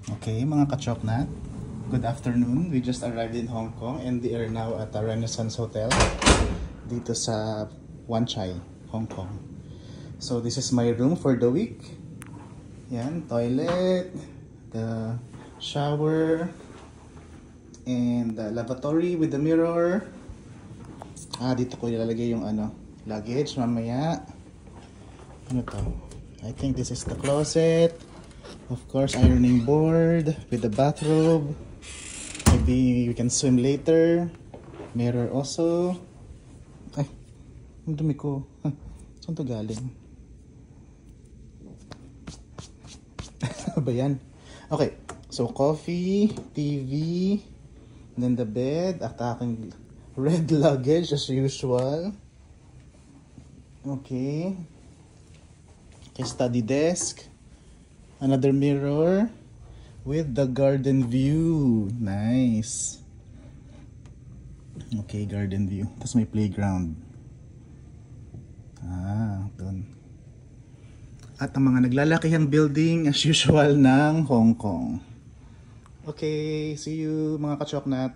Okay, mga ka-choknat, good afternoon. We just arrived in Hong Kong and we are now at a Renaissance Hotel dito sa Wan Chai, Hong Kong. So this is my room for the week. Yan, toilet, the shower, and the lavatory with the mirror. Dito ko ilalagay yung luggage mamaya. Ano to? I think this is the closet. Of course, ironing board with the bathrobe. Maybe we can swim later. Mirror also. Ay, ang dumi ko. Saan to galing? Ba yan? Okay, so coffee, TV, then the bed, at aking red luggage as usual. Okay. Okay, study desk. Another mirror with the garden view. Nice. Okay, garden view. Tapos may playground. Doon. At ang mga naglalakihang building as usual ng Hong Kong. Okay, see you mga ka-choknat.